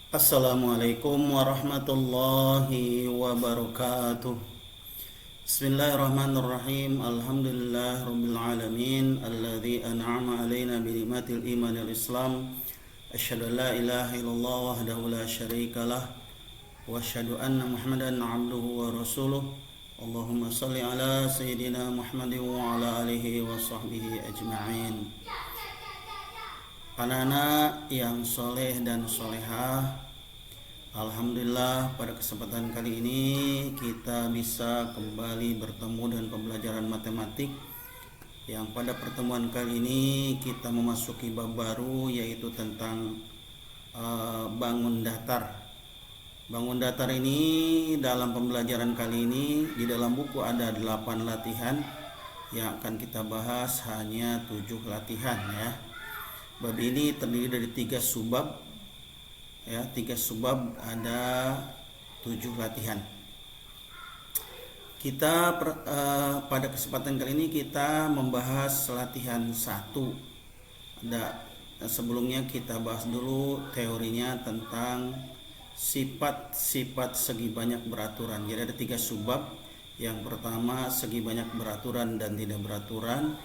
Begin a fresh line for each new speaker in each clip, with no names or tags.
Assalamualaikum warahmatullahi wabarakatuh. Bismillahirrahmanirrahim. Alhamdulillah rabbil alamin alladzi an'ama alaina bi ni'matil iman wal islam. Asyhadu an la ilaha illallah wahdahu la syarikalah wa asyhadu anna Muhammadan 'abduhu wa rasuluh. Allahumma shalli ala sayyidina Muhammadin wa ala alihi wa sahbihi ajma'in. Anak-anak yang soleh dan solehah, alhamdulillah pada kesempatan kali ini kita bisa kembali bertemu dengan pembelajaran matematik. Yang pada pertemuan kali ini kita memasuki bab baru, yaitu tentang bangun datar. Bangun datar ini dalam pembelajaran kali ini di dalam buku ada 8 latihan, yang akan kita bahas hanya 7 latihan ya. Bab ini terdiri dari 3 subbab ya, 3 subbab, ada 7 latihan. Kita pada kesempatan kali ini kita membahas latihan 1. Sebelumnya kita bahas dulu teorinya tentang sifat-sifat segi banyak beraturan. Jadi ada 3 subbab. Yang pertama segi banyak beraturan dan tidak beraturan.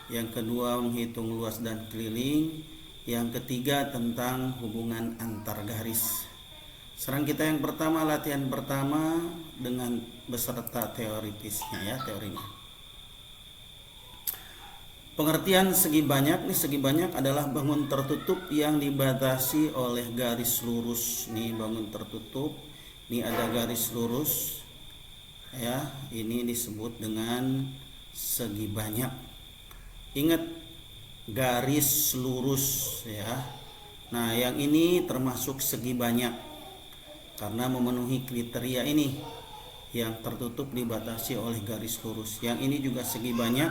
Yang kedua menghitung luas dan keliling. Yang ketiga tentang hubungan antar garis. Sekarang kita yang pertama, latihan pertama dengan beserta teoritisnya ya, teorinya. Pengertian segi banyak nih, segi banyak adalah bangun tertutup yang dibatasi oleh garis lurus. Nih bangun tertutup, ini ada garis lurus ya, ini disebut dengan segi banyak. Ingat, garis lurus ya. Nah, yang ini termasuk segi banyak karena memenuhi kriteria ini. Yang tertutup dibatasi oleh garis lurus. Yang ini juga segi banyak.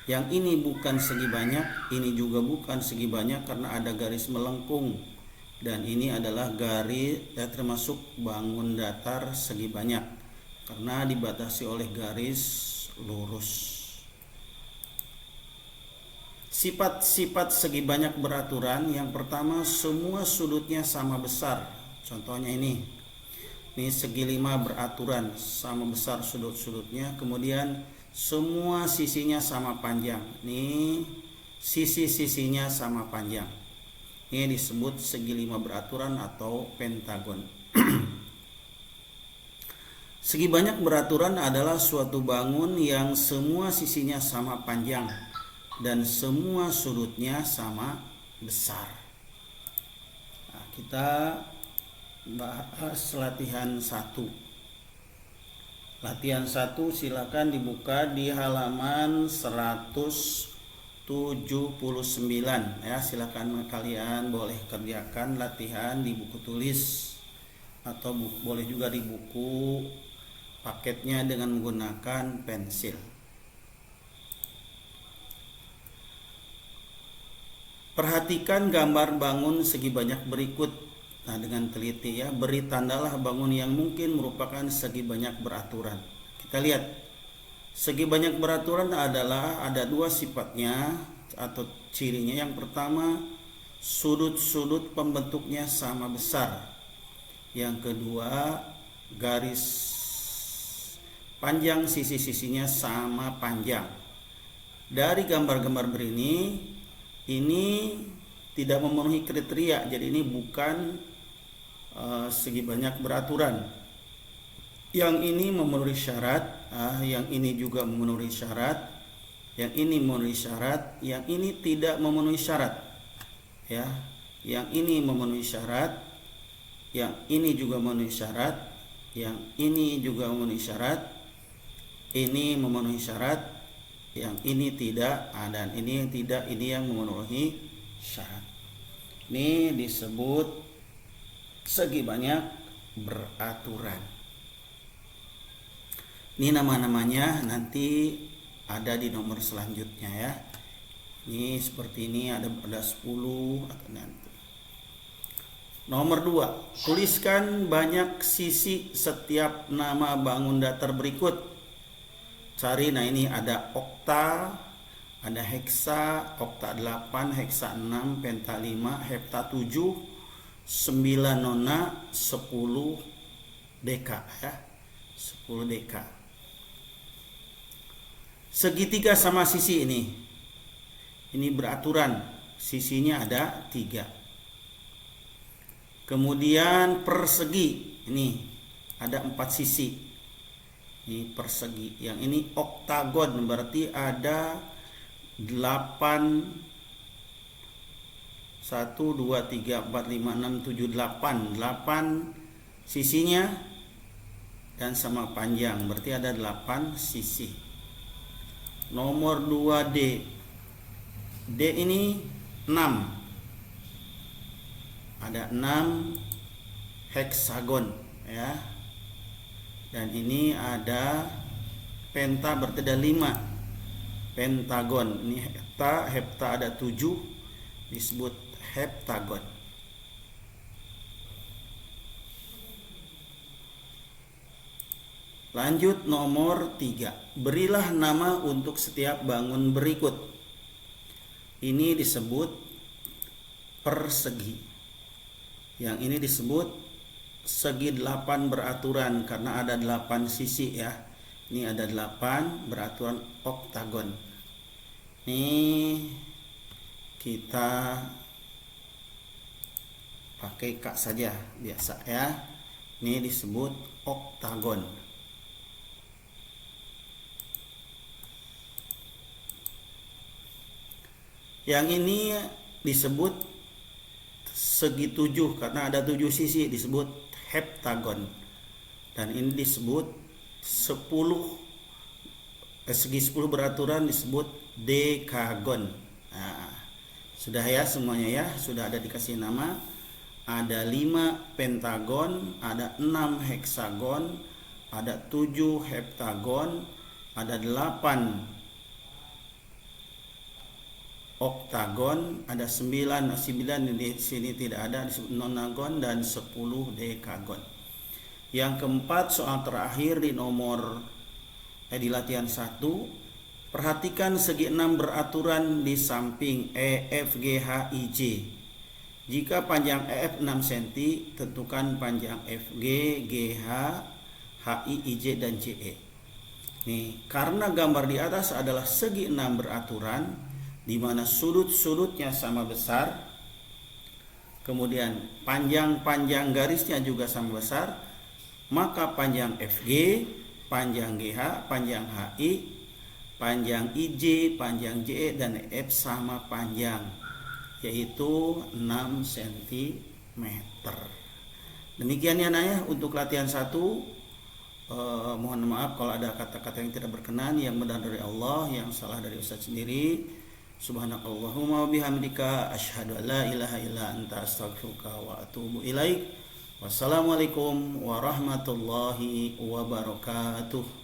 Yang ini bukan segi banyak, ini juga bukan segi banyak karena ada garis melengkung. Dan ini adalah garis termasuk bangun datar segi banyak karena dibatasi oleh garis lurus. Sifat-sifat segi banyak beraturan, yang pertama semua sudutnya sama besar. Contohnya ini segi 5 beraturan, sama besar sudut-sudutnya. Kemudian semua sisinya sama panjang. Nih sisi-sisinya sama panjang. Ini disebut segi 5 beraturan atau pentagon. Segi banyak beraturan adalah suatu bangun yang semua sisinya sama panjang dan semua sudutnya sama besar. Nah, kita bahas latihan 1. Latihan 1 silakan dibuka di halaman 179 ya. Silakan kalian boleh kerjakan latihan di buku tulis atau boleh juga di buku paketnya dengan menggunakan pensil. Perhatikan gambar bangun segi banyak berikut. Nah, dengan teliti ya, beri tandalah bangun yang mungkin merupakan segi banyak beraturan. Kita lihat, segi banyak beraturan adalah ada 2 sifatnya atau cirinya. Yang pertama, sudut-sudut pembentuknya sama besar. Yang kedua, garis panjang sisi-sisinya sama panjang. Dari gambar-gambar ini tidak memenuhi kriteria, jadi ini bukan segi banyak beraturan. Yang ini memenuhi syarat, yang ini juga memenuhi syarat, yang ini memenuhi syarat, yang ini tidak memenuhi syarat ya. Yang ini memenuhi syarat, yang ini juga memenuhi syarat, yang ini juga memenuhi syarat, ini memenuhi syarat, yang ini tidak, dan ini yang tidak, ini yang memenuhi syarat. Ini disebut segi banyak beraturan. Ini nama-namanya nanti ada di nomor selanjutnya ya. Ini seperti ini, ada 10 atau nanti. Nomor 2, tuliskan banyak sisi setiap nama bangun datar berikut. Cari, nah ini ada okta, ada heksa, okta 8, heksa 6, penta 5, hepta 7, 9 nona 10 deka ya. 10 deka. Segitiga sama sisi ini. Ini beraturan, sisinya ada 3. Kemudian persegi, ini ada 4 sisi. Ini persegi. Yang ini oktagon, berarti ada 8 1 2 3 4 5 6 7 8 sisinya dan sama panjang, berarti ada 8 sisi. Nomor 2D. D ini 6. Ada 6 heksagon ya. Dan ini ada penta, berarti ada 5 pentagon. Ini hepta ada 7, disebut heptagon. Lanjut nomor 3. Berilah nama untuk setiap bangun berikut. Ini disebut persegi. Yang ini disebut segi 8 beraturan karena ada 8 sisi ya. Ini ada 8 beraturan oktagon. Ini kita pakai K saja biasa ya. Ini disebut oktagon. Yang ini disebut segi 7 karena ada 7 sisi, disebut heptagon. Dan ini disebut 10 segi 10 beraturan, disebut dekagon. Nah, sudah ya semuanya ya, sudah ada dikasih nama. Ada 5 pentagon, ada 6 heksagon, ada 7 heptagon, ada 8 oktagon, ada 9 di sini tidak ada, disebut nonagon, dan 10 dekagon. Yang keempat, soal terakhir di di latihan 1. Perhatikan segi 6 beraturan di samping E, F, G, H, I, J. Jika panjang EF 6 cm, tentukan panjang FG, GH, HI, IJ, dan JE. Nih, karena gambar di atas adalah segi 6 beraturan, di mana sudut-sudutnya sama besar, kemudian panjang-panjang garisnya juga sama besar, maka panjang FG, panjang GH, panjang HI, panjang IJ, panjang JE, dan F sama panjang, yaitu 6 cm. Demikian ya Naya untuk latihan 1. Mohon maaf kalau ada kata-kata yang tidak berkenan, yang benar dari Allah, yang salah dari Ustaz sendiri. Subhanakallahumma wa bihamdika asyhadu an la ilaha illa anta astaghfiruka wa atubu ilaik. Wassalamualaikum warahmatullahi wabarakatuh.